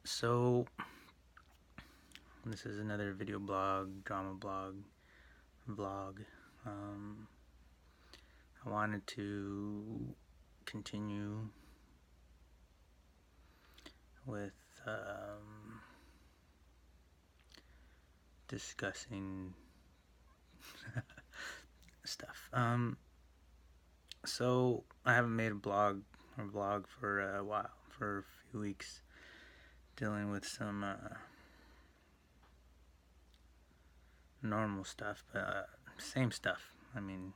So this is another video blog, drama blog, vlog. Um, I wanted to continue with discussing stuff. So I haven't made a blog or vlog for a while, for a few weeks, dealing with some normal stuff, but same stuff. I mean,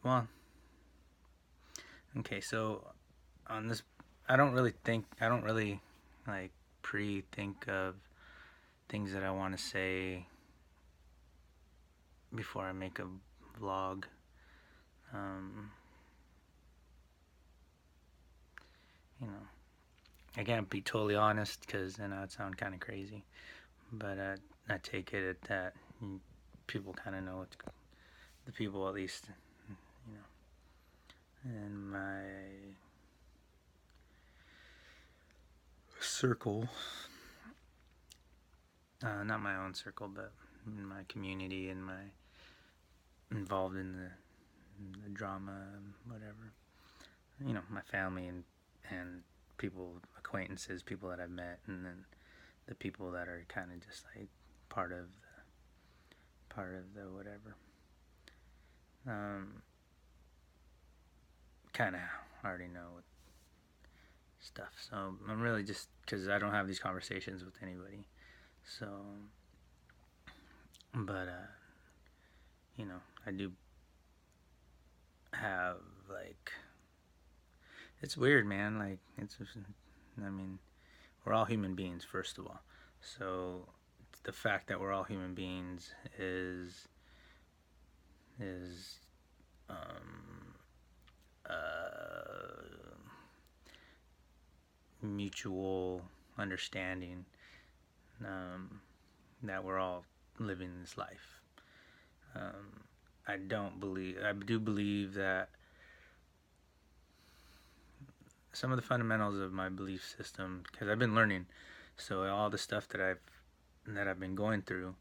well, okay. So on this, I don't really like pre-think of things that I want to say before I make a vlog. Um, you know, I can't be totally honest because then I'd sound kind of crazy. But I take it at that people kind of know what's the people, at least, you know, in my circle, not my own circle, but in my community and my involved in the drama, whatever. You know, my family and people, acquaintances, people that I've met, and then the people that are kind of just like part of the whatever. Kind of already know stuff. So I'm really just because I don't have these conversations with anybody. So, but you know, I do have like it's weird, man. Like I mean, we're all human beings, first of all. So the fact that we're all human beings is mutual understanding that we're all living this life. I do believe that some of the fundamentals of my belief system, because I've been learning, so all the stuff that I've been going through,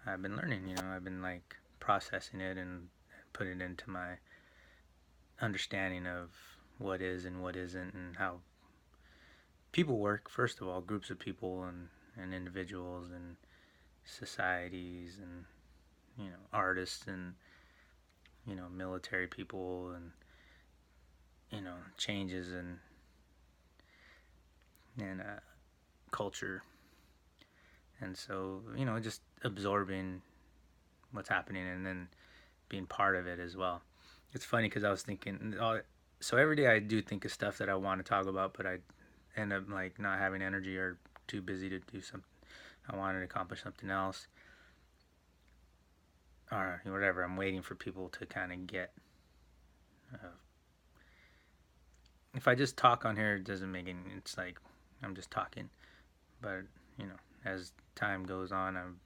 I've been learning. You know, I've been like processing it and putting it into my understanding of what is and what isn't, and how people work. First of all, groups of people and individuals and societies and artists and military people and changes and culture. And so just absorbing what's happening and then being part of it as well. It's funny because I was thinking, so every day I do think of stuff that I want to talk about, but I end up like not having energy or too busy to do something. I wanted to accomplish something else or whatever. I'm waiting for people to kind of get. Uh, if I just talk on here, it doesn't make any. It's like I'm just talking. But as time goes on, I'm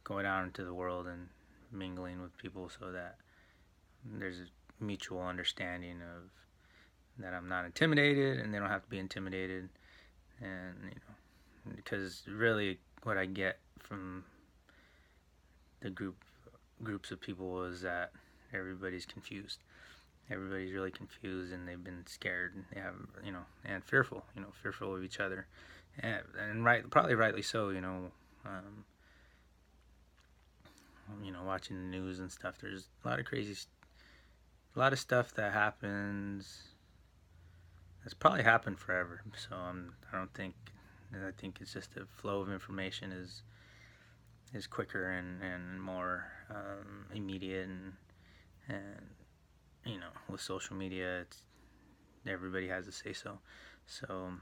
going out into the world and mingling with people so that there's a mutual understanding of that I'm not intimidated and they don't have to be intimidated. And because really what I get from the groups of people is that everybody's confused. Everybody's really confused and they've been scared and they have and fearful, fearful of each other, and probably rightly so. Watching the news and stuff. There's a lot of a lot of stuff that happens. That's probably happened forever. So I don't think. I think it's just the flow of information is quicker and more immediate and with social media, it's everybody has a say so. So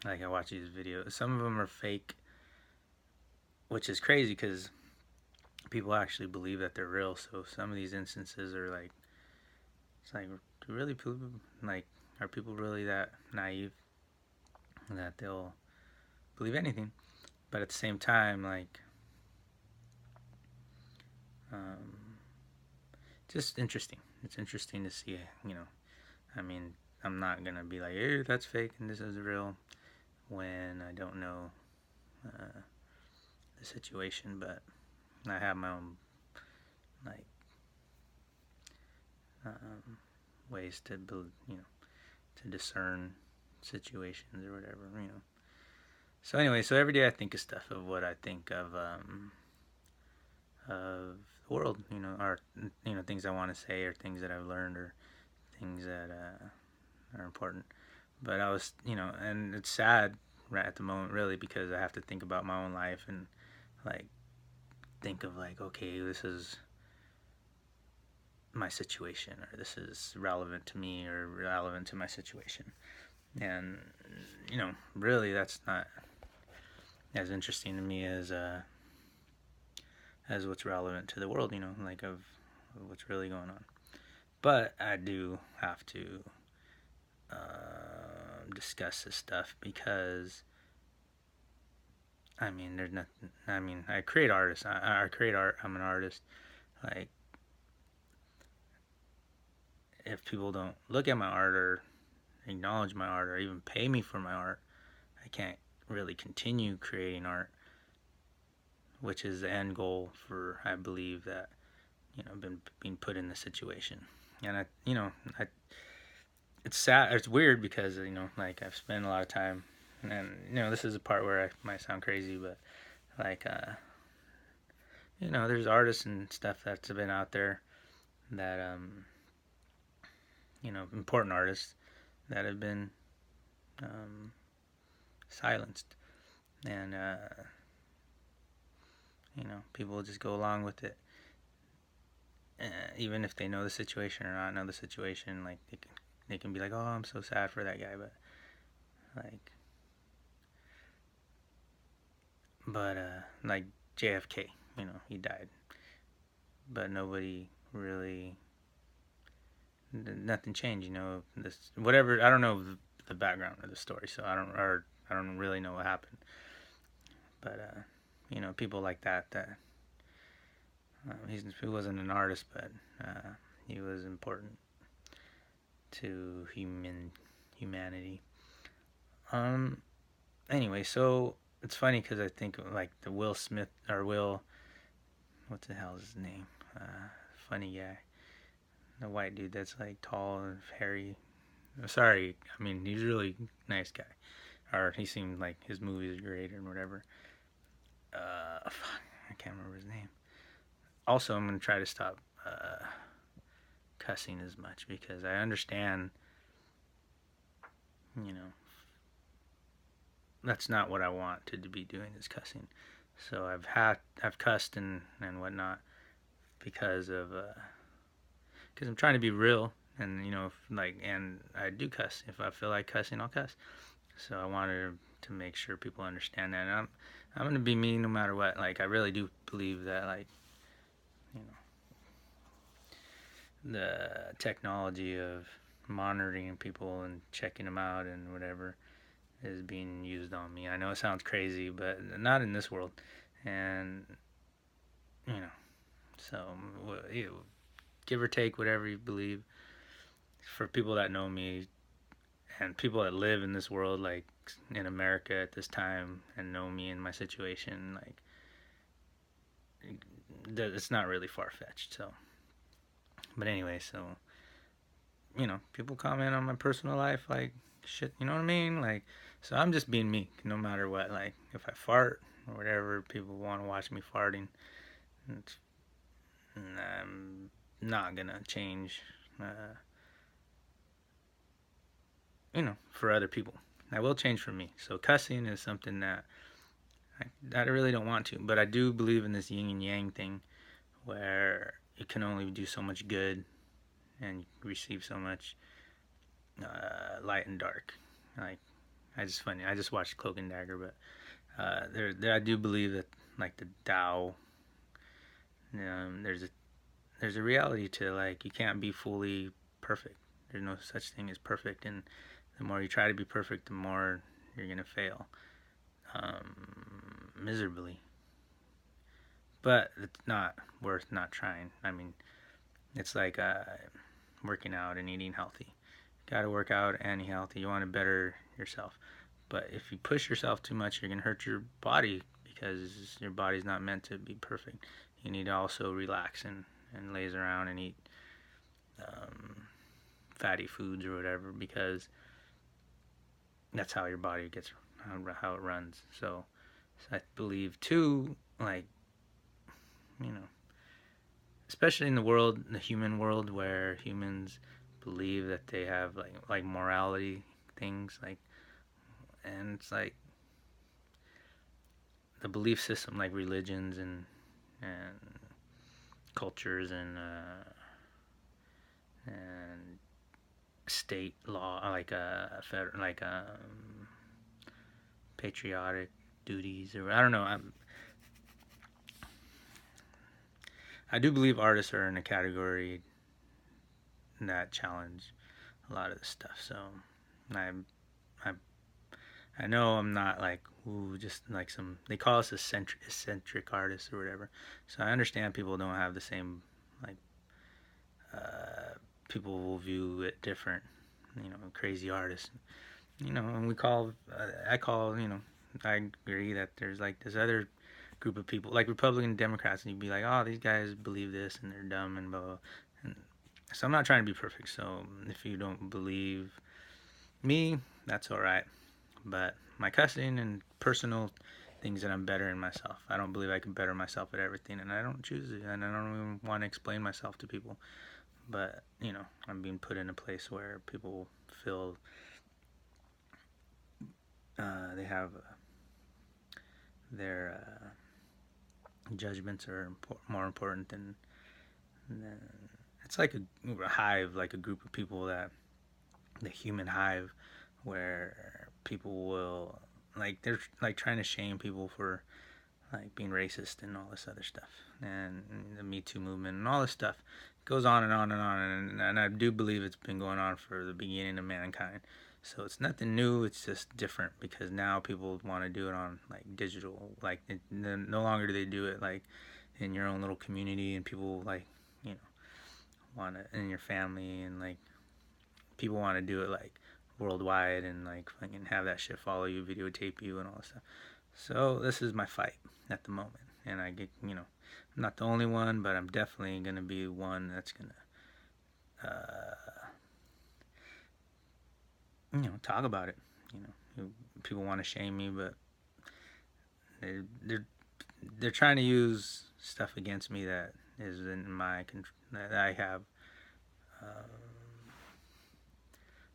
like I watch these videos. Some of them are fake, which is crazy because people actually believe that they're real. So some of these instances are like, it's like, really, like, are people really that naive that they'll believe anything? But at the same time, like, just interesting. It's interesting to see, I mean, I'm not gonna be like, hey, that's fake and this is real. when I don't know the situation, but I have my own like ways to build, to discern situations or whatever. So anyway, so every day I think of stuff of what I think of the world, or things I want to say, or things that I've learned, or things that are important. But I was, and it's sad right at the moment, really, because I have to think about my own life and like think of like, okay, this is my situation, or this is relevant to me, or relevant to my situation, and really, that's not as interesting to me as what's relevant to the world, like of what's really going on. But I do have to discuss this stuff because there's nothing. I create artists. I create art. I'm an artist. Like, if people don't look at my art or acknowledge my art or even pay me for my art, I can't really continue creating art, which is the end goal for, I believe, that being put in this situation. And it's sad. It's weird because like I've spent a lot of time, and this is a part where I might sound crazy, but like there's artists and stuff that's been out there that important artists that have been silenced, and people just go along with it, even if they know the situation or not know the situation. Like they can be like, oh, I'm so sad for that guy, like JFK, he died, but nobody really, nothing changed. This whatever, I don't know the background of the story, so I don't really know what happened. But people like that he wasn't an artist, but he was important to humanity. Anyway, so it's funny because I think like the Will Smith, or Will, what the hell is his name? Funny guy, the white dude that's like tall and hairy. Sorry, he's a really nice guy, or he seemed like his movies are great or whatever. I can't remember his name. Also, I'm gonna try to stop cussing as much because I understand, that's not what I want to be doing, is cussing. So I've cussed and whatnot because I'm trying to be real, and and I do cuss. If I feel like cussing, I'll cuss. So I wanted to make sure people understand that. And I'm gonna be me no matter what. Like, I really do believe that, like, the technology of monitoring people and checking them out and whatever is being used on me. I know it sounds crazy, but not in this world. And so give or take whatever you believe. For people that know me and people that live in this world, like in America at this time, and know me and my situation, like, it's not really far-fetched. So, but anyway, so people comment on my personal life, like, shit, you know what I mean? Like, so I'm just being me, no matter what. Like, if I fart or whatever, people want to watch me farting. I'm not gonna change, for other people. I will change for me. So cussing is something that I really don't want to, but I do believe in this yin and yang thing, where it can only do so much good and receive so much light and dark. Like, I just watched Cloak and Dagger, but I do believe that, like, the Tao, there's a reality to, like, you can't be fully perfect. There's no such thing as perfect, and the more you try to be perfect, the more you're gonna fail miserably. But it's not worth not trying. It's like working out and eating healthy. You gotta work out and eat healthy. You want to better yourself. But if you push yourself too much, you're gonna hurt your body because your body's not meant to be perfect. You need to also relax and laze around and eat fatty foods or whatever, because that's how your body gets, how it runs. So I believe too, like, you know, especially in the human world, where humans believe that they have like morality things, like, and it's like the belief system, like religions and cultures and state law, like patriotic duties, or I don't know. I do believe artists are in a category that challenge a lot of this stuff. So I I I know I'm not like, ooh, just like some, they call us eccentric artists or whatever. So I understand people don't have the same, like, people will view it different. Crazy artists. And I call, I agree that there's like this other group of people, like Republican Democrats, and you'd be like, oh, these guys believe this and they're dumb and blah, blah. And so I'm not trying to be perfect. So if you don't believe me, that's all right. But my cussing and personal things that I'm better in myself. I don't believe I can better myself at everything, and I don't choose it, and I don't even want to explain myself to people. But I'm being put in a place where people feel they have their judgments are more important than it's like a hive, like a group of people, that the human hive, where people will, like, they're like trying to shame people for like being racist and all this other stuff, and the Me Too movement and all this stuff. It goes on and on and on, and I do believe it's been going on for the beginning of mankind. So it's nothing new. It's just different because now people want to do it on like digital. Like no longer do they do it like in your own little community, and people like, you know want it in your family, and like people want to do it like worldwide, and like fucking have that shit follow you, videotape you, and all this stuff. So this is my fight at the moment, and I get, I'm not the only one, but I'm definitely gonna be one that's gonna, talk about it. People want to shame me, but they're they're trying to use stuff against me that is in my control, that I have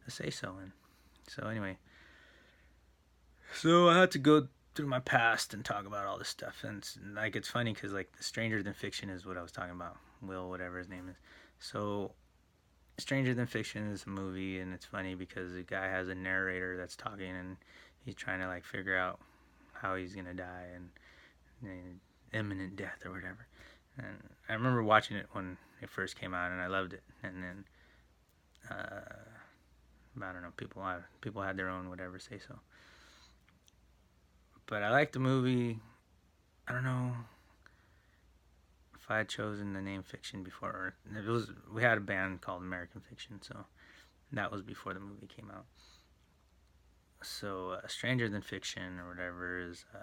a say so in. So anyway, so I had to go through my past and talk about all this stuff, and it's funny because like the Stranger Than Fiction is what I was talking about, Will, whatever his name is. So Stranger Than Fiction is a movie, and it's funny because the guy has a narrator that's talking, and he's trying to like figure out how he's gonna die, and imminent death or whatever. And I remember watching it when it first came out, and I loved it. And then I don't know, people had their own whatever say so. But I liked the movie. I don't know if I had chosen the name Fiction before. We had a band called American Fiction, so that was before the movie came out. So Stranger Than Fiction or whatever is, I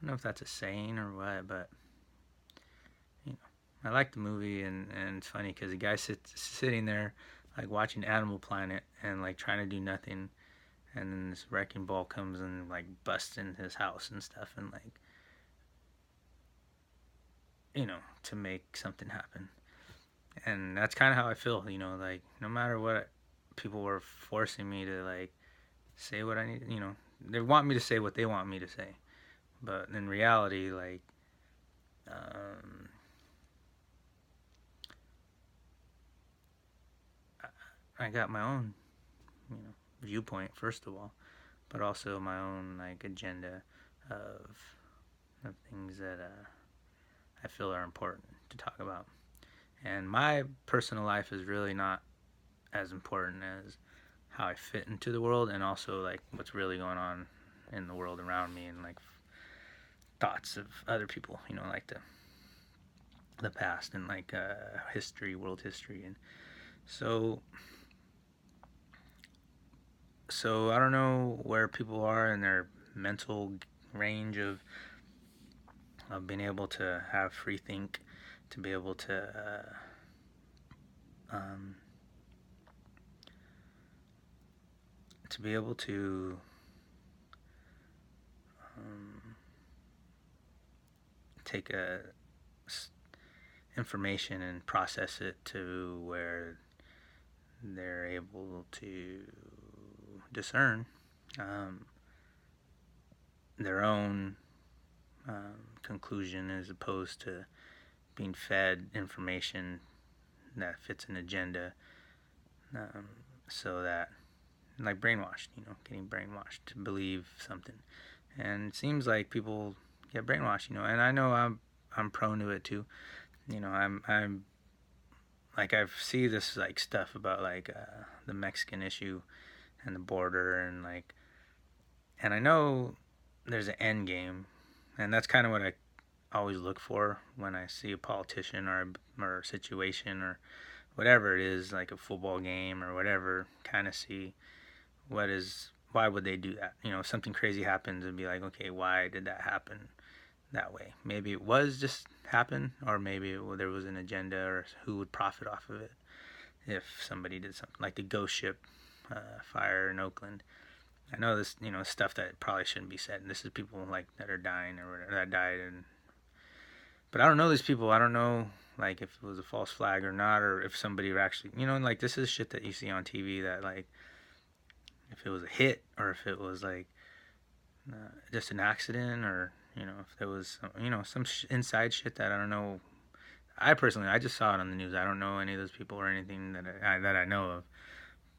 don't know if that's a saying or what, but I like the movie, and it's funny because the guy sitting there like watching Animal Planet and like trying to do nothing, and then this wrecking ball comes and like busts in his house and stuff, and like, to make something happen. And that's kind of how I feel, like no matter what, people were forcing me to like say what I need, they want me to say what they want me to say, but in reality, like, I got my own, viewpoint first of all, but also my own like agenda of things that I feel are important to talk about. And my personal life is really not as important as how I fit into the world, and also like what's really going on in the world around me, and like thoughts of other people, like the past, and like world history. And so So I don't know where people are in their mental range of being able to have free think, to be able um, to be able to um, take information and process it to where they're able to discern um, their own conclusion as opposed to being fed information that fits an agenda, um, so that, like, brainwashed, getting brainwashed to believe something. And it seems like people get brainwashed, and I know I'm prone to it too. I'm like, I see this like stuff about like the Mexican issue and the border, and I know there's an end game, and that's kind of what I always look for when I see a politician or a situation or whatever it is, like a football game or whatever. Kind of see why would they do that? If something crazy happens, and be like, okay, why did that happen that way? Maybe it was just happen, or maybe there was an agenda, or who would profit off of it if somebody did something like the ghost ship fire in Oakland. I know this, stuff that probably shouldn't be said. And this is people like that are dying or whatever, that died, but I don't know these people. I don't know like if it was a false flag or not, or if somebody actually, like this is shit that you see on TV that like if it was a hit or if it was like just an accident, or if there was some inside shit that I don't know. I personally, I just saw it on the news. I don't know any of those people or anything that I know of,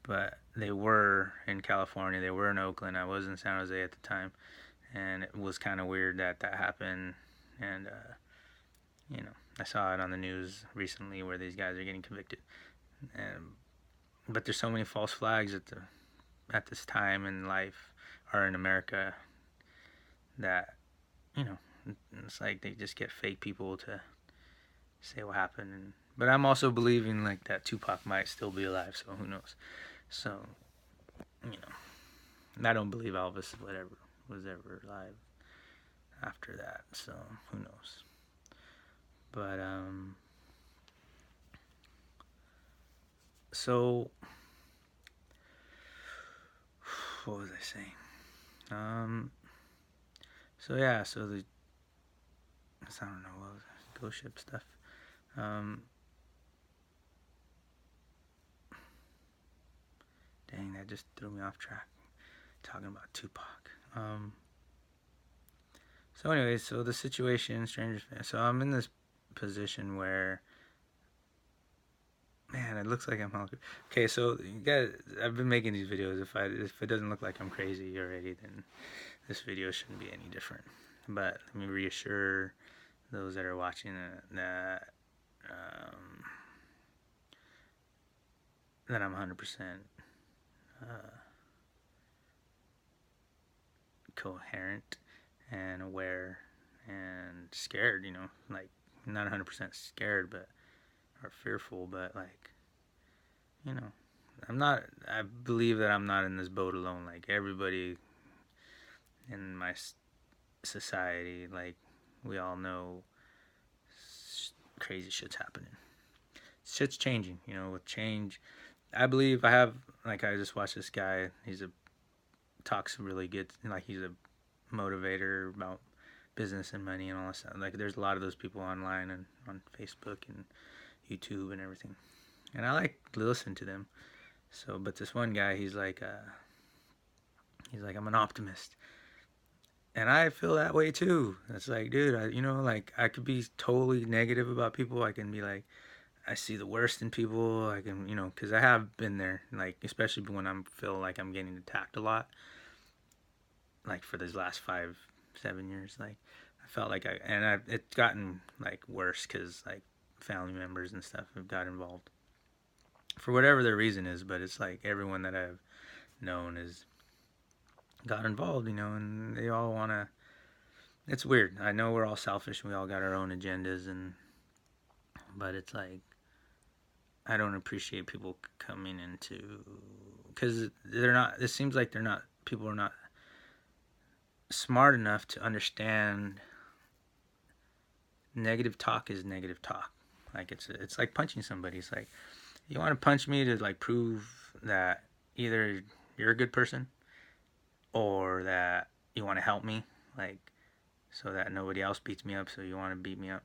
but they were in California. They were in Oakland. I was in San Jose at the time, and it was kind of weird that happened. And I saw it on the news recently where these guys are getting convicted. But there's so many false flags at this time in life, or in America, that it's like they just get fake people to say what happened. But I'm also believing like that Tupac might still be alive, so who knows. So and I don't believe Elvis was ever alive after that, so who knows. But so what was I saying? So yeah, so I don't know, what was it? Ghost ship stuff. Dang, that just threw me off track. Talking about Tupac. So anyway, so the situation, so I'm in this position where, man, it looks like I'm all okay. So you guys, I've been making these videos. If it doesn't look like I'm crazy already, then this video shouldn't be any different. But let me reassure those that are watching that that I'm 100% coherent and aware and scared. Like not 100% scared, but or fearful, but like I'm not. I believe that I'm not in this boat alone. Like everybody in my society, like we all know crazy shit's happening. Shit's changing, with change. I believe I just watched this guy. Talks really good. Like he's a motivator about business and money and all that stuff. Like there's a lot of those people online and on Facebook and YouTube and everything. And I like to listen to them. So, but this one guy, he's like, I'm an optimist. And I feel that way too. It's like, dude, I could be totally negative about people. I can be like, I see the worst in people. I can, because I have been there, like, especially when I feel like I'm getting attacked a lot. Like for these last 5-7 years, like I felt like it's gotten like worse because like family members and stuff have got involved for whatever their reason is. But it's like everyone that I've known has got involved, and they all want to. It's weird. I know we're all selfish. We all got our own agendas, but it's like I don't appreciate people coming into because they're not. It seems like they're not. People are not smart enough to understand negative talk is negative talk. Like it's like punching somebody. It's like you want to punch me to like prove that either you're a good person or that you want to help me, like so that nobody else beats me up. So you want to beat me up.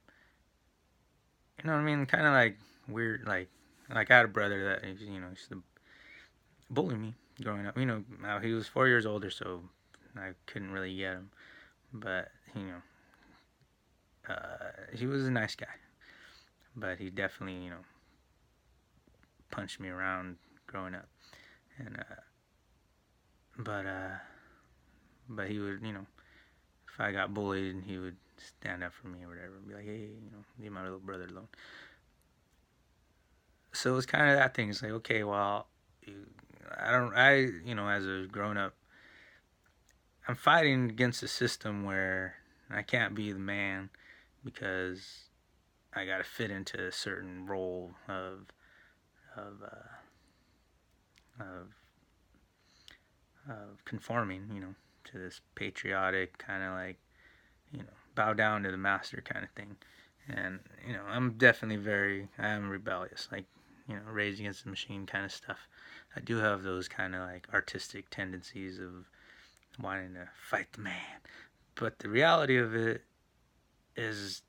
You know what I mean? Kind of like weird. Like I had a brother that used to bully me growing up. Now he was 4 years older, so I couldn't really get him. But he was a nice guy. But he definitely punched me around growing up, and but but he would if I got bullied, he would stand up for me or whatever, and be like, hey, leave my little brother alone. So it's kind of that thing. It's like, okay, well, as a grown up, I'm fighting against a system where I can't be the man because I got to fit into a certain role of of of conforming, to this patriotic kind of like, bow down to the master kind of thing. And I'm definitely I am rebellious, like Rage Against the Machine kind of stuff. I do have those kind of like artistic tendencies of wanting to fight the man, but the reality of it is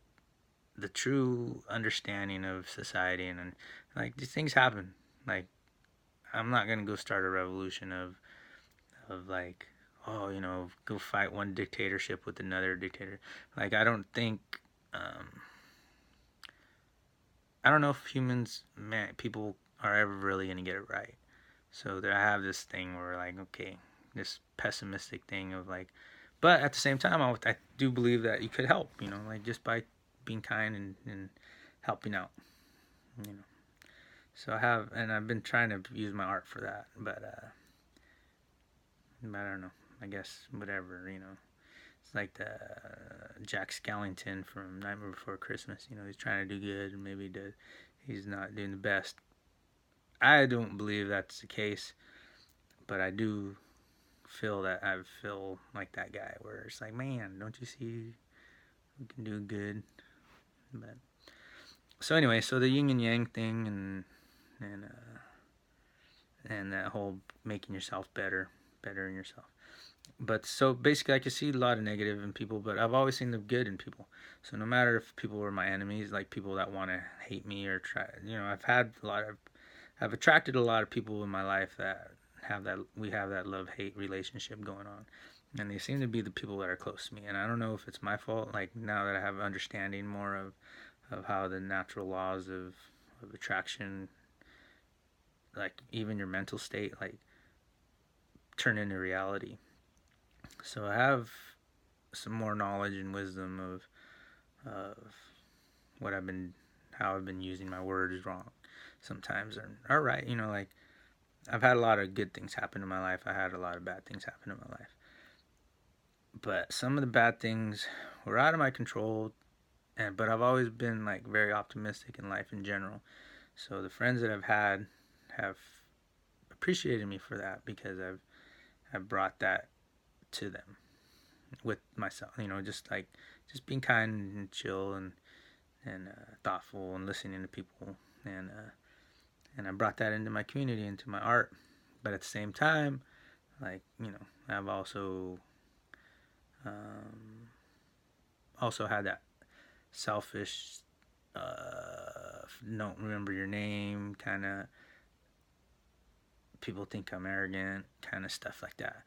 the true understanding of society, and like these things happen. Like I'm not gonna go start a revolution of like, oh, go fight one dictatorship with another dictator. Like I don't think I don't know if people are ever really gonna get it right. So I have this thing where like, okay, this pessimistic thing of like, but at the same time, I do believe that you could help, like just by being kind and helping out, you know. So I've been trying to use my art for that, but I don't know. I guess whatever, It's like the Jack Skellington from Nightmare Before Christmas. He's trying to do good, and maybe he's not doing the best. I don't believe that's the case, but I do feel that I feel like that guy, where it's like, man, don't you see we can do good? But so anyway, so the yin and yang thing, and that whole making yourself better in yourself. But so basically, I can see a lot of negative in people, but I've always seen the good in people. So no matter if people were my enemies, like people that want to hate me or try, I've attracted a lot of people in my life that we have that love-hate relationship going on, and they seem to be the people that are close to me. And I don't know if it's my fault. Like now that I have understanding more of how the natural laws of attraction, like even your mental state, like turn into reality. So I have some more knowledge and wisdom of what how I've been using my words wrong sometimes, or right. Like I've had a lot of good things happen in my life. I had a lot of bad things happen in my life. But some of the bad things were out of my control, but I've always been like very optimistic in life in general. So the friends that I've had have appreciated me for that, because I've brought that to them with myself. Just being kind and chill and thoughtful and listening to people, and I brought that into my community, into my art. But at the same time, like I've also had that selfish, don't remember your name kind of, people think I'm arrogant kind of stuff, like that.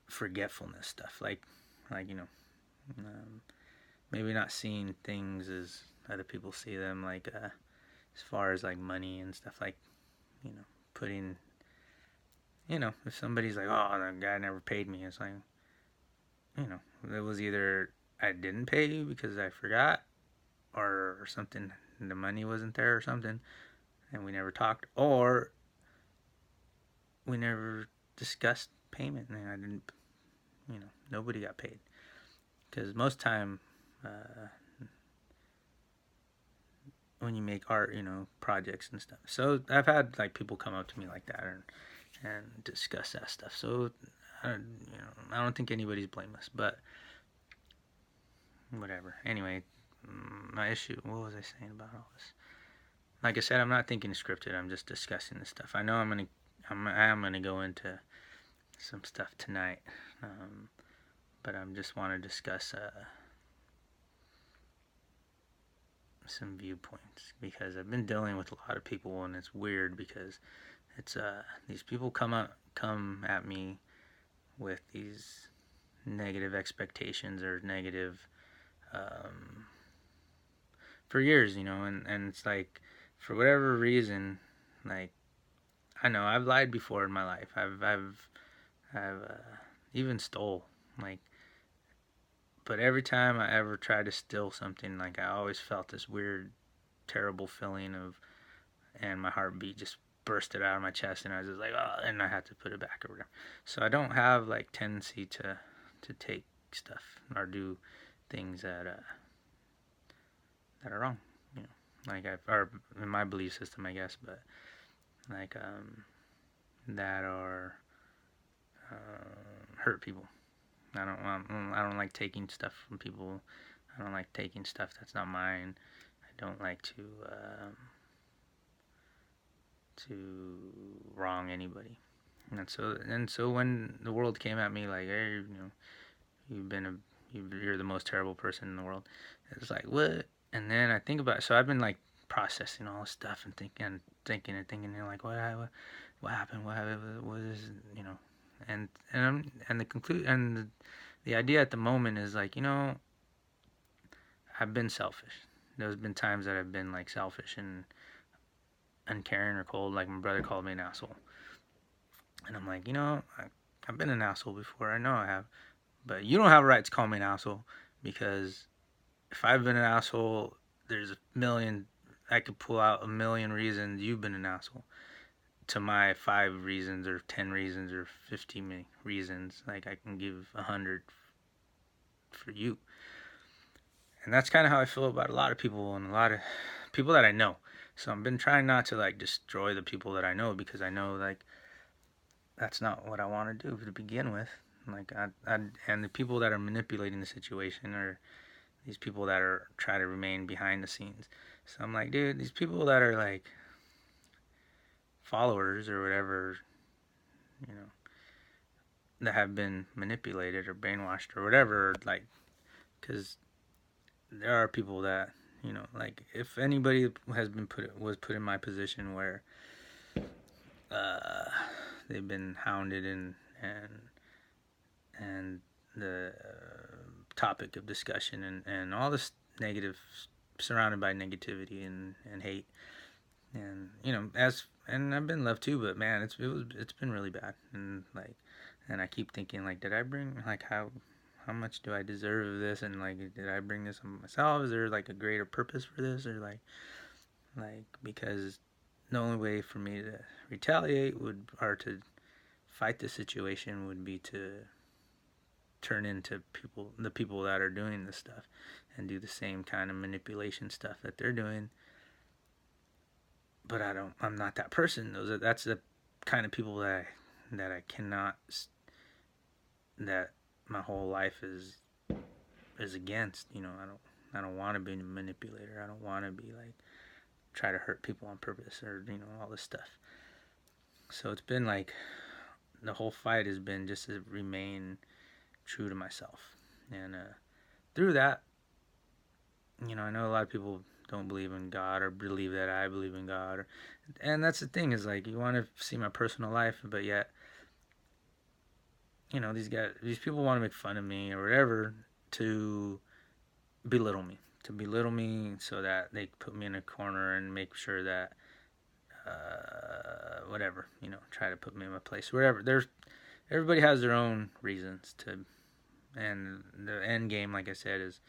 Forgetfulness stuff, like maybe not seeing things as other people see them, like as far as like money and stuff, like putting, if somebody's like, oh, that guy never paid me, it's like, it was either I didn't pay you because I forgot, or something, the money wasn't there or something, and we never talked, or we never discussed payment, and I didn't, nobody got paid. Because most time, when you make art, projects and stuff. So I've had like people come up to me like that and discuss that stuff. So I don't think anybody's blameless, but whatever. Anyway, my issue. What was I saying about all this? Like I said, I'm not thinking scripted. I'm just discussing this stuff. I know I am gonna go into some stuff tonight, but I just want to discuss some viewpoints because I've been dealing with a lot of people, and it's weird because it's these people come at me with these negative expectations or negative for years, and it's like for whatever reason, like I know I've lied before in my life. I've even stole like, but every time I ever tried to steal something, like I always felt this weird, terrible feeling of, and my heartbeat just bursted out of my chest, and I was just like, oh, and I had to put it back or whatever. So I don't have like tendency to take stuff or do things that are wrong, like or in my belief system, I guess, but like that are hurt people. I don't like taking stuff from people. I don't like taking stuff that's not mine. I don't like to wrong anybody. And so when the world came at me like, hey, you've been you're the most terrible person in the world. It's like, what? And then I think about it. So I've been like processing all this stuff and thinking, like, what happened? What happened? What is, and the conclude and the idea at the moment is like, I've been selfish. There's been times that I've been like selfish and uncaring or cold. Like my brother called me an asshole, and I'm like, I've been an asshole before. I know I have, but you don't have a right to call me an asshole because if I've been an asshole, there's a million. I could pull out a million reasons you've been an asshole to my 5 reasons or 10 reasons or 50 reasons. Like I can give 100 for you, and that's kind of how I feel about a lot of people and a lot of people that I know. So I've been trying not to like destroy the people that I know because I know like that's not what I want to do to begin with. Like and the people that are manipulating the situation are these people that are try to remain behind the scenes. So I'm like, dude, these people that are like followers or whatever, you know, that have been manipulated or brainwashed or whatever, like, because there are people that, like if anybody was put in my position where uh, they've been hounded and the topic of discussion and all this negative surrounded by negativity and hate and and I've been loved too, but man, it's been really bad, and like, and I keep thinking like, did I bring like how much do I deserve of this, and like, did I bring this on myself? Is there like a greater purpose for this, or like because the only way for me to retaliate or to fight the situation would be to turn into the people that are doing this stuff and do the same kind of manipulation stuff that they're doing. But I'm not that person. That's the kind of people that I cannot, that my whole life is against. I don't want to be a manipulator. I don't want to be like try to hurt people on purpose or all this stuff. So it's been like the whole fight has been just to remain true to myself, and through that, I know a lot of people don't believe in God or believe that I believe in God, and that's the thing is like you want to see my personal life, but yet these people want to make fun of me or whatever to belittle me, so that they put me in a corner and make sure that whatever, try to put me in my place. Wherever everybody has their own reasons to, and the end game, like I said, is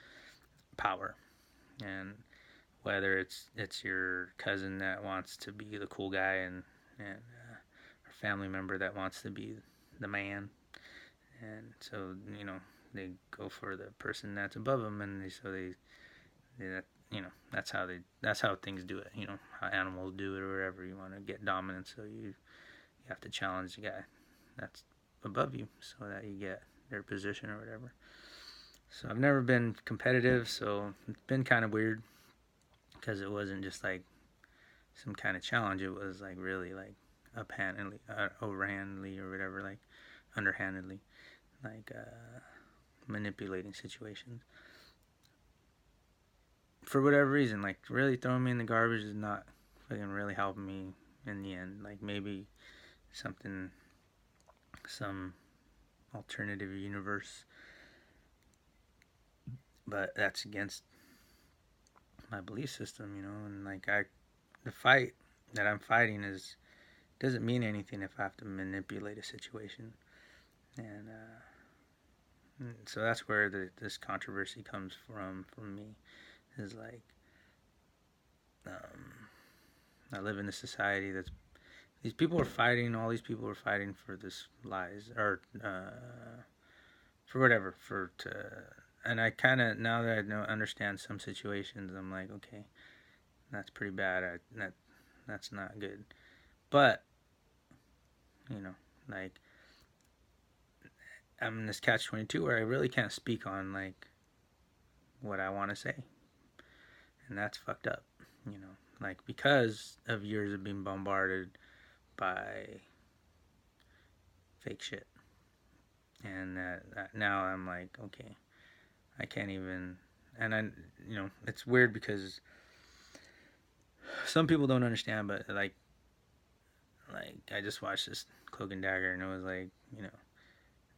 power, and whether it's your cousin that wants to be the cool guy and a family member that wants to be the man, and so they go for the person that's above them, and they that's how things do it. How animals do it or whatever. You want to get dominance, so you have to challenge the guy that's above you so that you get their position or whatever. So I've never been competitive, so it's been kind of weird because it wasn't just like some kind of challenge. It was like really like uphandedly, overhandedly or whatever, like underhandedly, like manipulating situations for whatever reason. Like really throwing me in the garbage is not fucking really helping me in the end. Like maybe some alternative universe, but that's against my belief system, and like the fight that I'm fighting doesn't mean anything if I have to manipulate a situation, and so that's where this controversy comes from me, is like, I live in a society that's these people are fighting. All these people are fighting for this lies or for whatever for to. And I kind of, now that I know understand some situations, I'm like, okay, that's pretty bad. That's not good. But like I'm in this catch-22 where I really can't speak on like what I want to say, and that's fucked up. Like because of years of being bombarded by fake shit, and that now I'm like, okay, I can't even. And it's weird because some people don't understand, but like I just watched this Cloak and Dagger, and it was like,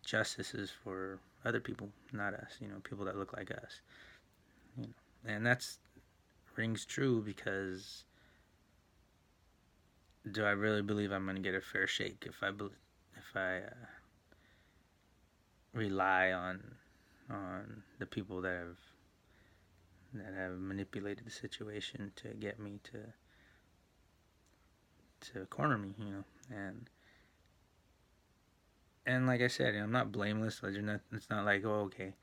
justice is for other people, not us. People that look like us. And that's rings true because do I really believe I'm gonna get a fair shake if I rely on the people that have manipulated the situation to get me to corner me, and like I said, I'm not blameless. It's not like, oh, okay,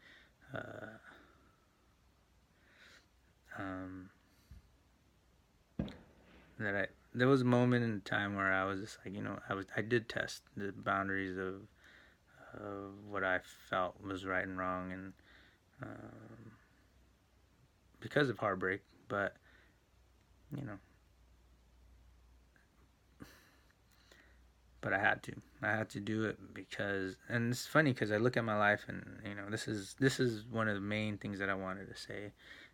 uh, um, there was a moment in time where I was just like, I did test the boundaries of what I felt was right and wrong, and because of heartbreak, but you know, but I had to. I had to do it because, and it's funny because I look at my life, and this is one of the main things that I wanted to say.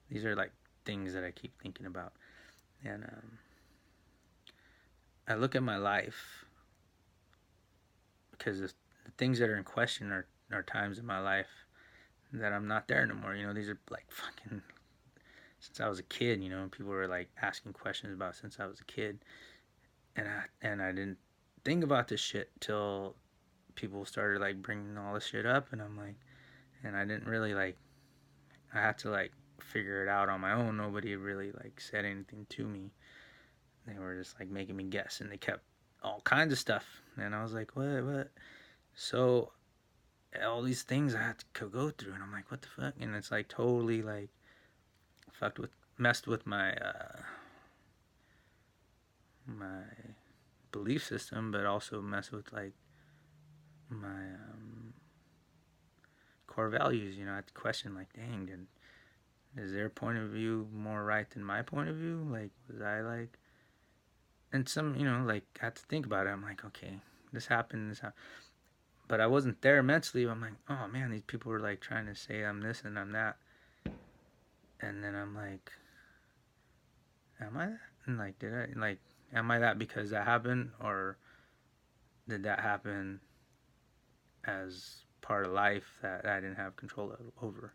These are like things that I keep thinking about, and I look at my life because the things that are in question are times in my life that I'm not there anymore. These are like fucking since I was a kid. People were like asking questions about since I was a kid, and I didn't think about this shit till people started like bringing all this shit up, and I'm like, and I didn't really like. I had to like figure it out on my own. Nobody really like said anything to me. They were just like making me guess, and they kept all kinds of stuff, and I was like, what? So all these things I had to go through, and I'm like, what the fuck? And it's like totally like messed with my belief system, but also messed with like my core values. I had to question like, dang, is their point of view more right than my point of view? Like, was I like, and some, like I had to think about it. I'm like, okay, this happened. But I wasn't there mentally. I'm like, oh man, these people were like trying to say I'm this and I'm that. And then I'm like, am I that? And like, am I that because that happened? Or did that happen as part of life that I didn't have control over?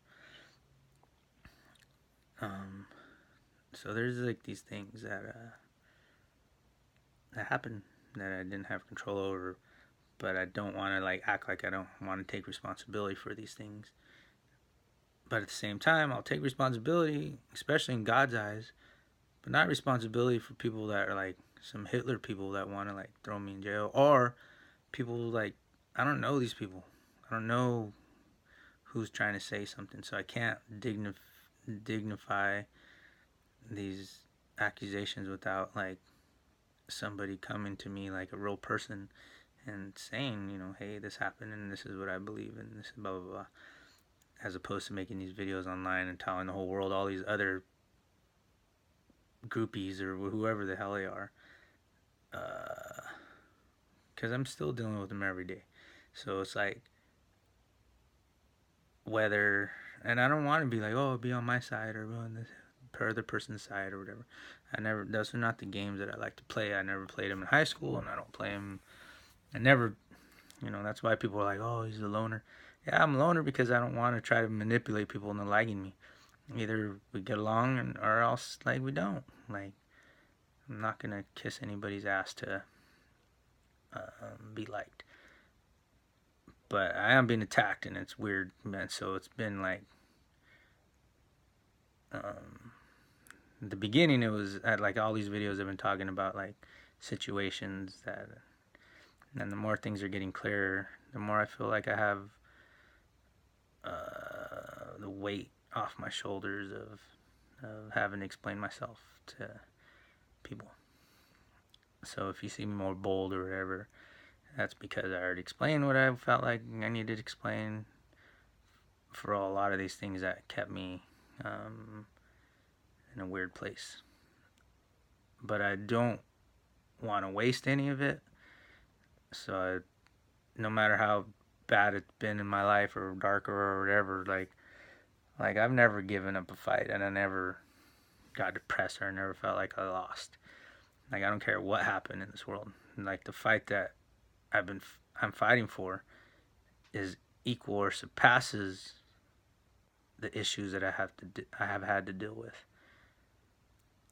So there's like these things that happen that I didn't have control over, but I don't want to like act like I don't want to take responsibility for these things. But at the same time, I'll take responsibility, especially in God's eyes, but not responsibility for people that are like some Hitler people that want to like throw me in jail, or people like I don't know these people. I don't know who's trying to say something, so I can't dignify these accusations without like somebody coming to me like a real person and saying, you know, hey, this happened and this is what I believe and this is blah blah blah, as opposed to making these videos online and telling the whole world all these other groupies or whoever the hell they are, because I'm still dealing with them every day. So it's like whether, and I don't want to be like, oh, be on my side or on this per other person's side or whatever. I never. Those are not the games that I like to play. I never played them in high school, and I don't play them. I never. You know, that's why people are like, oh, he's a loner. Yeah, I'm a loner because I don't want to try to manipulate people into liking me. Either we get along, or else like we don't. Like I'm not gonna kiss anybody's ass to be liked. But I am being attacked, and it's weird, man. So it's been like, um, at the beginning, it was like all these videos I've been talking about, like situations that, and the more things are getting clearer, the more I feel like I have the weight off my shoulders of having to explain myself to people. So if you see me more bold or whatever, that's because I already explained what I felt like I needed to explain for a lot of these things that kept me in a weird place. But I don't want to waste any of it. So no matter how bad it's been in my life or darker or whatever, like I've never given up a fight, and I never got depressed or I never felt like I lost. Like I don't care what happened in this world. Like the fight that I'm fighting for is equal or surpasses the issues that I have had to deal with.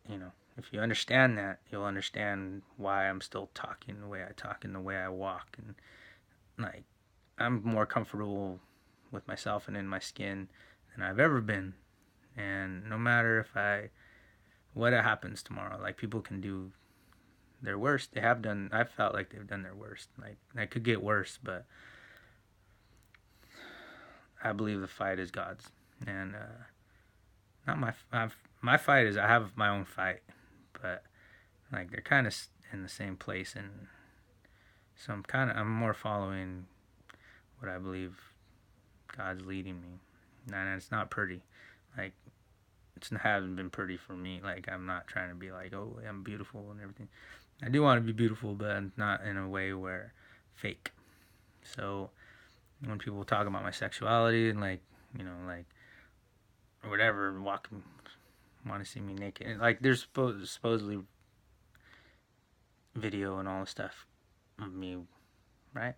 You know, if you understand that, you'll understand why I'm still talking the way I talk and the way I walk, and like I'm more comfortable with myself and in my skin than I've ever been. And no matter what happens tomorrow, like people can do their worst. They have done. I felt like they've done their worst. Like that could get worse, but I believe the fight is God's, and not my fight is I have my own fight, but like they're kind of in the same place, and so I'm more following what I believe God's leading me, and it's not pretty, like it hasn't been pretty for me. Like I'm not trying to be like, oh, I'm beautiful and everything. I do want to be beautiful, but not in a way where fake. So when people talk about my sexuality and like, you know, like or whatever, want to see me naked, and like there's supposedly video and all the stuff of me, right?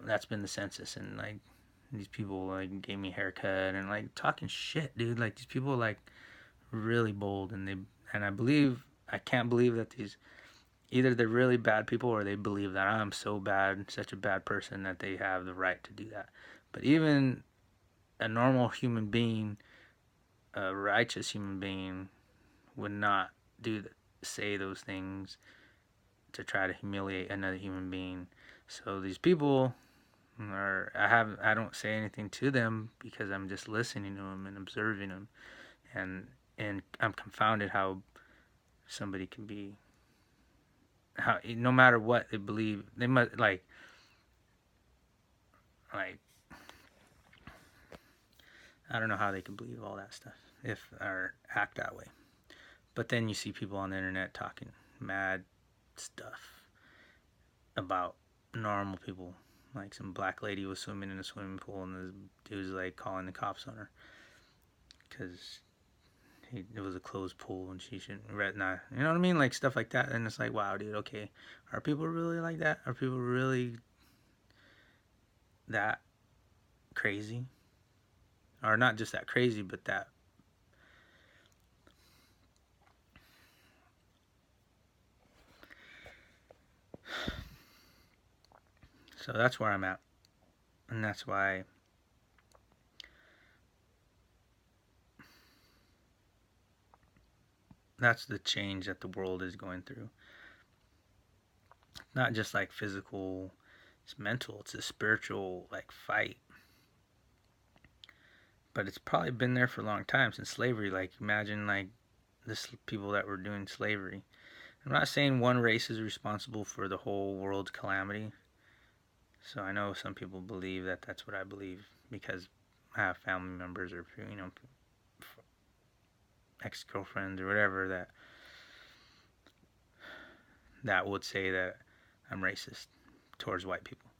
That's been the census, and like these people like gave me a haircut and like talking shit, dude. Like these people like really bold, and I can't believe that these either they're really bad people or they believe that I'm so bad, such a bad person that they have the right to do that. But even a normal human being, a righteous human being, would not say those things to try to humiliate another human being. So these people I don't say anything to them because I'm just listening to them and observing them, and I'm confounded how somebody can be, how no matter what they believe, they must like I don't know how they can believe all that stuff if or act that way. But then you see people on the internet talking mad stuff about normal people. Like some black lady was swimming in a swimming pool and this dude was like calling the cops on her because it was a closed pool and she shouldn't not, you know what I mean, like stuff like that. And it's like, wow, dude, okay, are people really like that? Are people really that crazy? Or not just that crazy, but that so that's where I'm at, and that's why that's the change that the world is going through. Not just like physical, it's mental, it's a spiritual like fight but it's probably been there for a long time since slavery. Like imagine like this people that were doing slavery. I'm not saying one race is responsible for the whole world's calamity. So I know some people believe that that's what I believe because I have family members or ex-girlfriends or whatever that would say that I'm racist towards white people.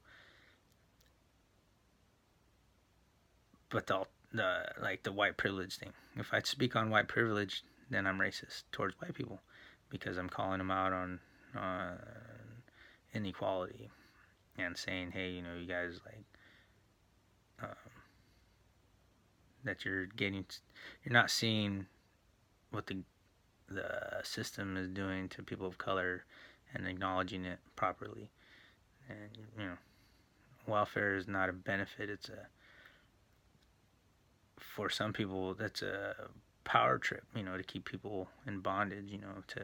But the like the white privilege thing. If I speak on white privilege, then I'm racist towards white people because I'm calling them out on inequality and saying, hey, you guys like um, that you're not seeing what the system is doing to people of color and acknowledging it properly. And welfare is not a benefit. It's a for some people that's a power trip. To keep people in bondage. To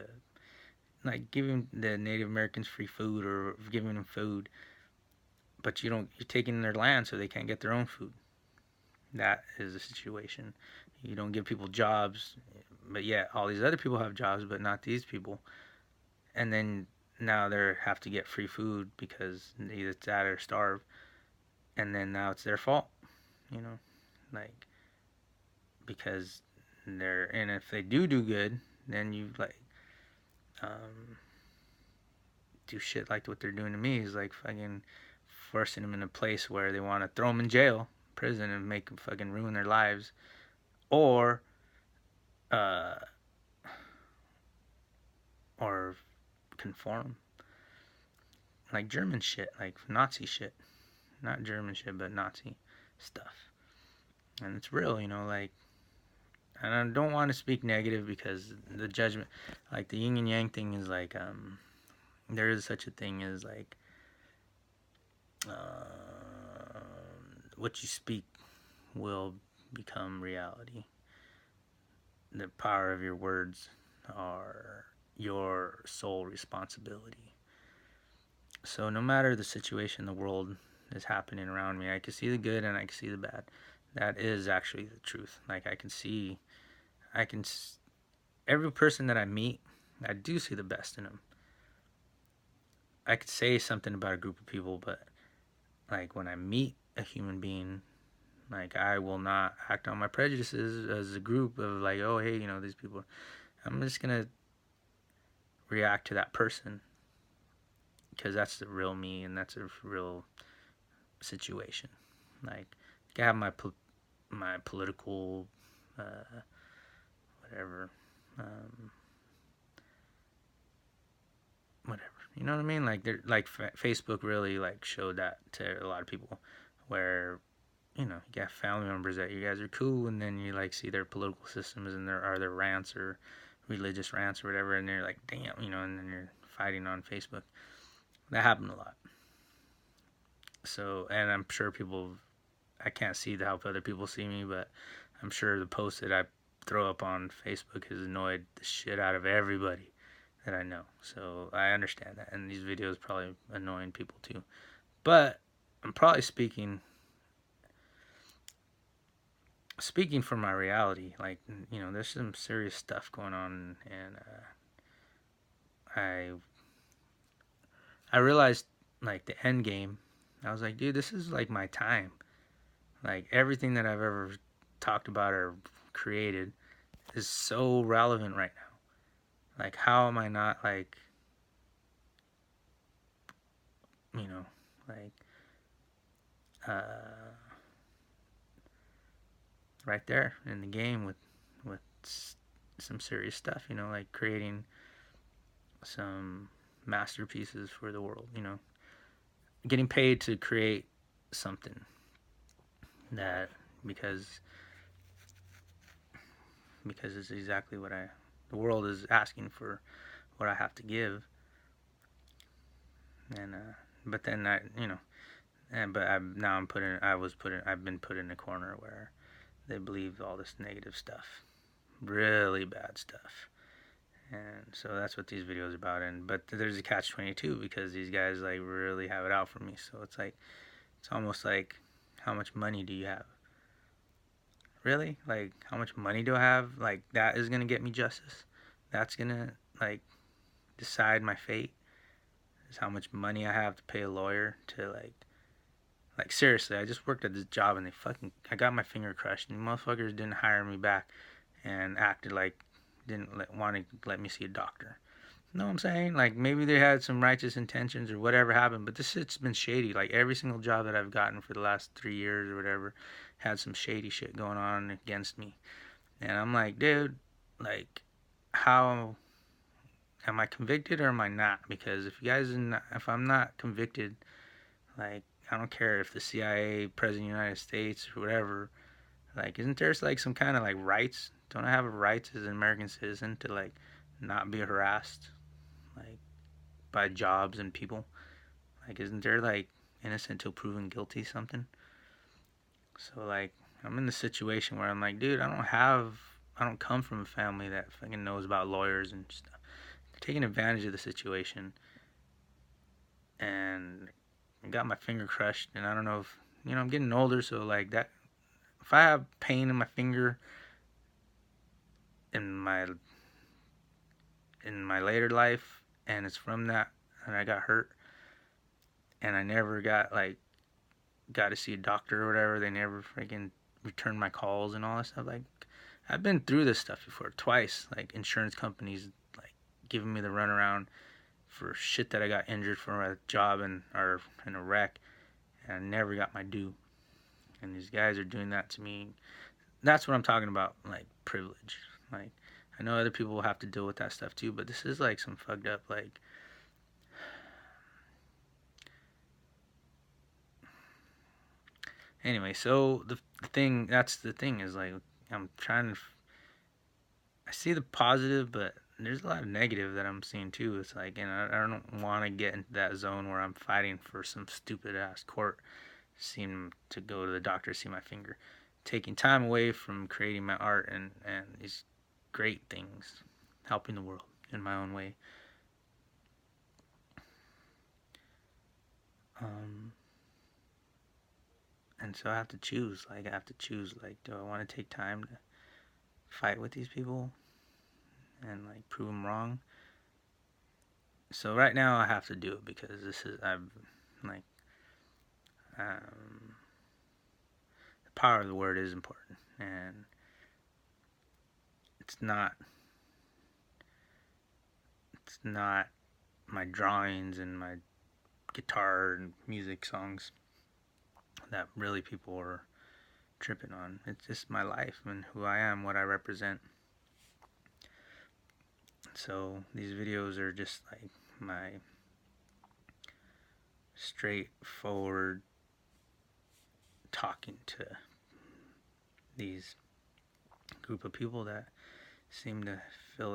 like giving the Native Americans free food or giving them food, but you're taking their land so they can't get their own food. That is the situation. You don't give people jobs, but yet all these other people have jobs, but not these people. And then now they have to get free food because either it's that or starve. And then now it's their fault, like because and if they do good, then you like do shit like what they're doing to me is like fucking forcing them in a place where they want to throw them in jail, prison, and make them fucking ruin their lives, or uh, or conform, like German shit, like Nazi shit, not German shit, but Nazi stuff, and it's real, like. And I don't want to speak negative because the judgment, like the yin and yang thing, is like there is such a thing as like what you speak will become reality. The power of your words are your sole responsibility. So no matter the situation the world is happening around me, I can see the good and I can see the bad. That is actually the truth. Like I can every person that I meet, I do see the best in them. I could say something about a group of people, but like when I meet a human being, like I will not act on my prejudices as a group of like, oh hey, these people. I'm just gonna react to that person because that's the real me and that's a real situation. Like I have my political whatever um, whatever. You know what I mean? Like they're like Facebook really like showed that to a lot of people, where you got family members that you guys are cool, and then you like see their political systems and their rants or religious rants or whatever, and they're like, damn, and then you're fighting on Facebook. That happened a lot. So, and I'm sure I can't see how other people see me, but I'm sure the post that I throw up on Facebook has annoyed the shit out of everybody that I know. So I understand that, and these videos probably annoying people too. But I'm probably speaking from my reality. Like there's some serious stuff going on, and I realized like the end game. I was like, dude, this is like my time. Like everything that I've ever talked about or created is so relevant right now. Like how am I not like like uh right there in the game with some serious stuff, like creating some masterpieces for the world, getting paid to create something that because it's exactly what the world is asking for, what I have to give. And but then I've been put in a corner where they believe all this negative stuff, really bad stuff. And so that's what these videos are about. But there's a catch-22 because these guys like really have it out for me. So it's almost like, how much money do you have? Really? Like, how much money do I have? Like, that is gonna get me justice? That's gonna, like, decide my fate? Is how much money I have to pay a lawyer to, like, seriously, I just worked at this job and I got my finger crushed and motherfuckers didn't hire me back and acted like, didn't want to let me see a doctor. You know what I'm saying? Like, maybe they had some righteous intentions or whatever happened, but this shit's been shady. Like, every single job that I've gotten for the last 3 years or whatever had some shady shit going on against me. And I'm like, dude, like, how am I convicted or am I not? Because if I'm not convicted, like, I don't care if the CIA, President of the United States, or whatever, like, isn't there like some kind of like rights? Don't I have a rights as an American citizen to like not be harassed, like, by jobs and people? Like, isn't there like innocent till proven guilty something? So like, I'm in the situation where I'm like, dude, I don't come from a family that fucking knows about lawyers and stuff. They're taking advantage of the situation, and I got my finger crushed, and I don't know if, I'm getting older, so like that, if I have pain in my finger in my later life, and it's from that, and I got hurt, and I never got to see a doctor or whatever. They never freaking returned my calls and all that stuff. Like, I've been through this stuff before twice. Like, insurance companies like giving me the runaround for shit that I got injured for a job or in a wreck, and I never got my due. And these guys are doing that to me. That's what I'm talking about, like, privilege. Like, I know other people will have to deal with that stuff too, but this is like some fucked up, like, anyway. So that's the thing is like, I'm trying to, I see the positive, but there's a lot of negative that I'm seeing too. It's like, and I don't want to get into that zone where I'm fighting for some stupid ass court, seem to go to the doctor, see my finger, taking time away from creating my art and these great things, helping the world in my own way. Um, and so I have to choose. Like, I have to choose. Like, do I want to take time to fight with these people and like prove them wrong? So right now I have to do it because I'm like, um, the power of the word is important, and it's not it's not my drawings and my guitar and music songs that really people are tripping on. It's just my life and who I am, what I represent. So these videos are just like my straightforward talking to these group of people that seem to feel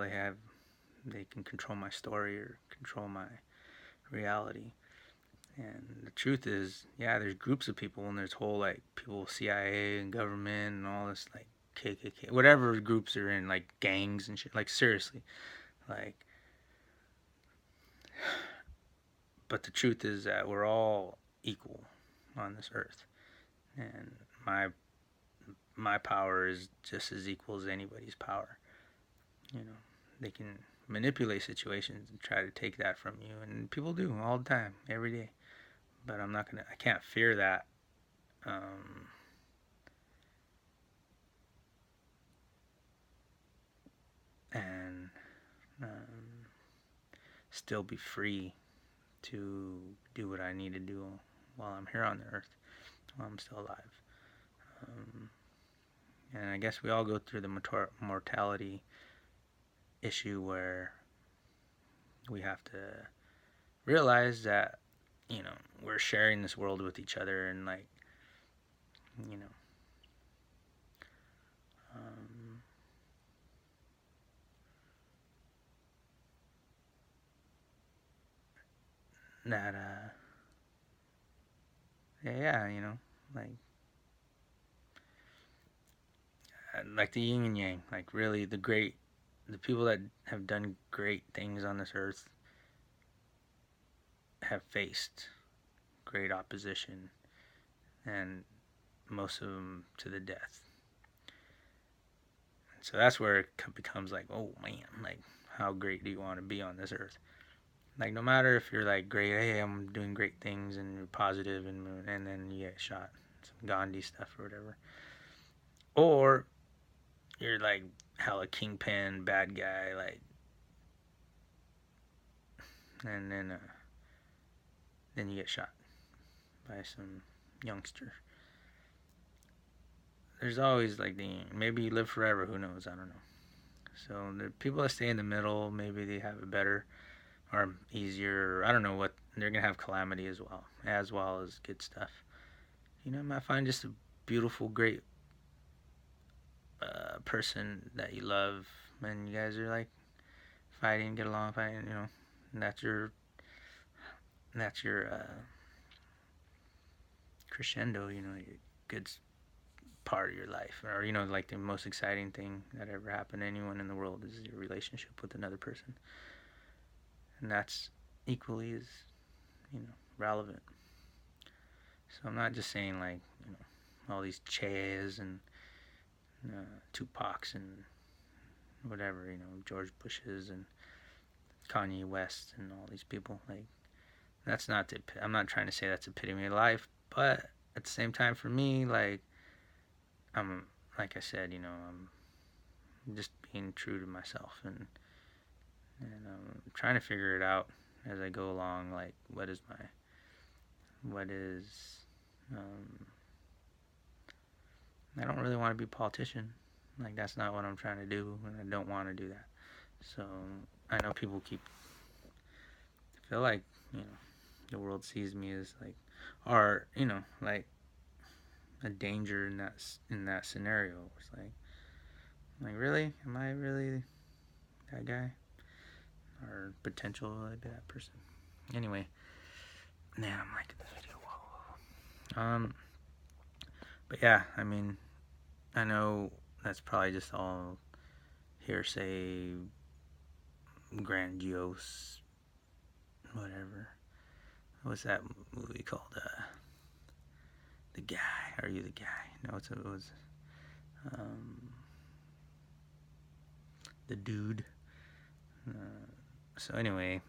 they can control my story or control my reality. And the truth is, yeah, there's groups of people and there's whole like people, CIA and government and all this like KKK, whatever groups are in, like gangs and shit. Like, seriously, like. But the truth is that we're all equal on this earth, and my power is just as equal as anybody's power. You know, they can manipulate situations and try to take that from you, and people do all the time, every day. But I can't fear that. Um, and still be free to do what I need to do while I'm here on the earth, while I'm still alive. Um, and I guess we all go through the mortality issue where we have to realize that, we're sharing this world with each other, and like, you know, um, that, yeah, like, like the yin and yang, like really the people that have done great things on this earth have faced great opposition, and most of them to the death. So that's where it becomes like, oh man, like how great do you want to be on this earth? Like no matter if you're like great, hey, I'm doing great things and you're positive, and then you get shot, some Gandhi stuff or whatever, or you're like hella kingpin bad guy, like, and then you get shot by some youngster. There's always like maybe you live forever, who knows, I don't know. So the people that stay in the middle, maybe they have it better or easier, or I don't know what, they're gonna have calamity as well as good stuff. You know, you might find just a beautiful, great person that you love, and you guys are like fighting, get along, fighting, you know, and that's your crescendo, you know, your good part of your life, or you know, like the most exciting thing that ever happened to anyone in the world is your relationship with another person, and that's equally as, you know, relevant. So I'm not just saying like, you know, all these Che's and Tupacs and whatever, you know, George Bushes and Kanye West and all these people. Like, that's not the, I'm not trying to say that's epitome of life, but at the same time, for me, like, I'm, like I said, you know, I'm just being true to myself, and I'm trying to figure it out as I go along. Like, what is, um, I don't really want to be a politician. Like, that's not what I'm trying to do, and I don't want to do that. So I know people feel like, you know, the world sees me as like, or you know, like a danger in that scenario. It's like really, am I really that guy or potential to be that person? Anyway, man, I'm liking this video. Whoa. But yeah, I mean, I know that's probably just all hearsay, grandiose, whatever. What's that movie called? The Guy. Are You the Guy? No, it was um, The Dude. So anyway,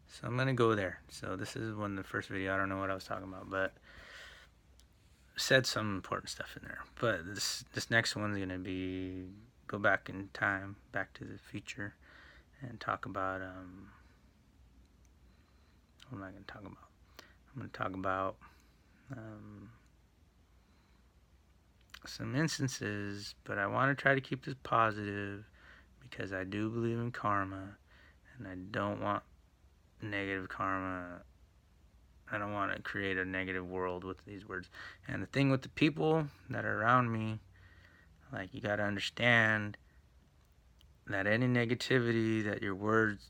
so I'm gonna go there. So this is the first video. I don't know what I was talking about, but said some important stuff in there. But this next one's gonna be go back in time, back to the future, and talk about what am I gonna talk about? I'm gonna talk about some instances, but I want to try to keep this positive because I do believe in karma, and I don't want negative karma. I don't want to create a negative world with these words. And the thing with the people that are around me, like, you got to understand that any negativity that your words,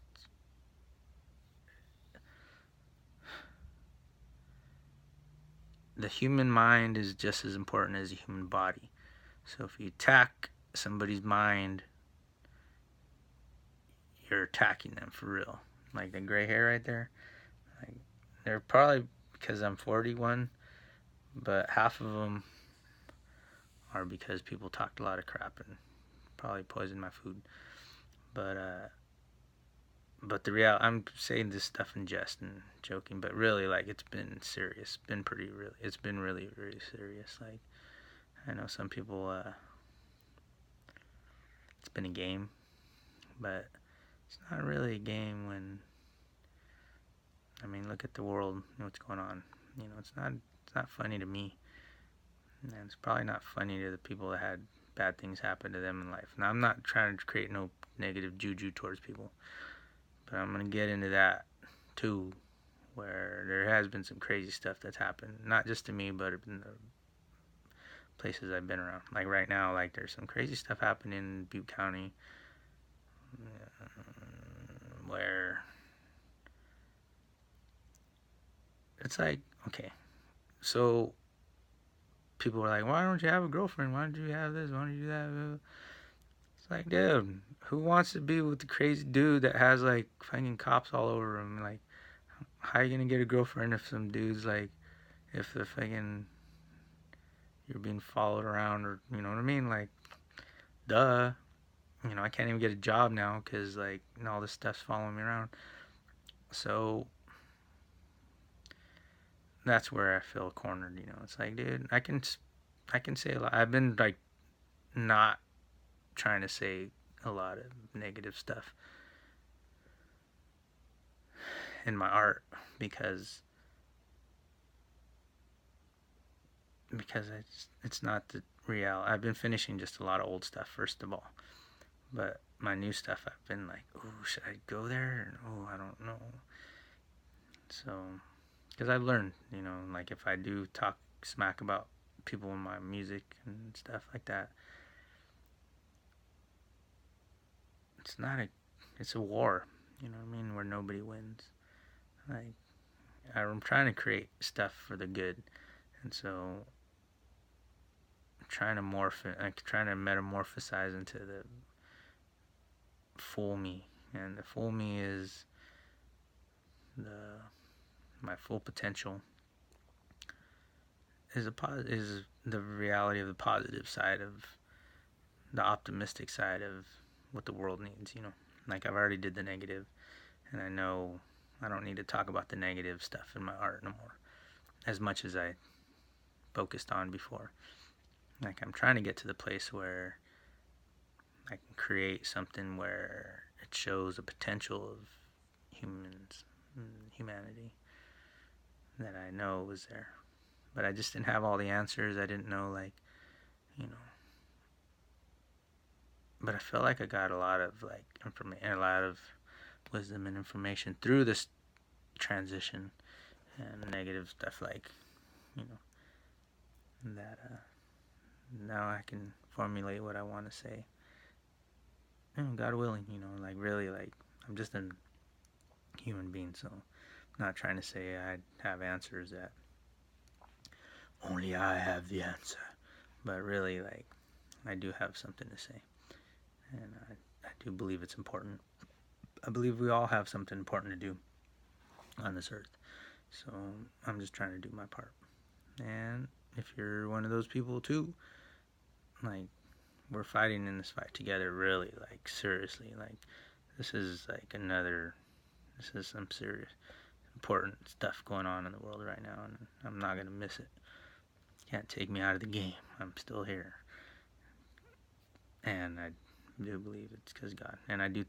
the human mind is just as important as the human body. So if you attack somebody's mind, you're attacking them for real. Like the gray hair right there, like, they're probably because I'm 41, but half of them are because people talked a lot of crap and probably poisoned my food. But the reality, I'm saying this stuff in jest and joking, but really, like, it's been serious. It's been really, really serious. Like, I know some people, it's been a game, but it's not really a game when, I mean, look at the world, you know, what's going on. You know, it's not funny to me. And it's probably not funny to the people that had bad things happen to them in life. Now, I'm not trying to create no negative juju towards people, but I'm going to get into that too, where there has been some crazy stuff that's happened, not just to me, but in the places I've been around. Like right now, like, there's some crazy stuff happening in Butte County, where it's like, okay, so people were like, why don't you have a girlfriend? Why don't you have this? Why don't you do that? It's like, dude, who wants to be with the crazy dude that has like fucking cops all over him? Like, how are you gonna get a girlfriend if some dude's like, if the fucking, you're being followed around, or you know what I mean? Like, duh. You know, I can't even get a job now because like all this stuff's following me around. So that's where I feel cornered. You know, it's like, dude, I can say a lot. I've been like not trying to say a lot of negative stuff in my art because it's not the real. I've been finishing just a lot of old stuff first of all, but my new stuff I've been like, oh, should I go there? Oh, I don't know. So, because I've learned, you know, like if I do talk smack about people in my music and stuff like that, it's not a, it's a war. You know what I mean? Where nobody wins. Like I'm trying to create stuff for the good, and so I'm trying to like trying to metamorphosize into the full me, and the full me is the my full potential is the reality of the positive side of the optimistic side of what the world needs. You know, like I've already did the negative, and I know I don't need to talk about the negative stuff in my art no more as much as I focused on before. Like I'm trying to get to the place where I can create something where it shows the potential of humans, humanity that I know was there. But I just didn't have all the answers. I didn't know, like, you know. But I felt like I got a lot of like information, a lot of wisdom and information through this transition and negative stuff, like, you know, that now I can formulate what I want to say. And God willing, you know, like really, like I'm just a human being, so I'm not trying to say I have answers that only I have the answer, but really, like I do have something to say, and I do believe it's important. I believe we all have something important to do on this earth, so I'm just trying to do my part. And if you're one of those people too, like we're fighting in this fight together, really, like seriously, like this is like this is some serious important stuff going on in the world right now, and I'm not gonna miss it. Can't take me out of the game. I'm still here, and I do believe it's because God. And I do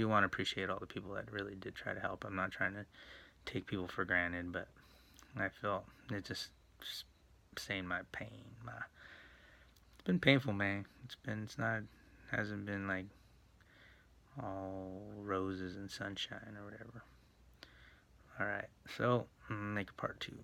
want to appreciate all the people that really did try to help. I'm not trying to take people for granted, but I felt it just saying my pain. It's been painful, man. It's not, hasn't been like all roses and sunshine or whatever. Alright, so make a part two.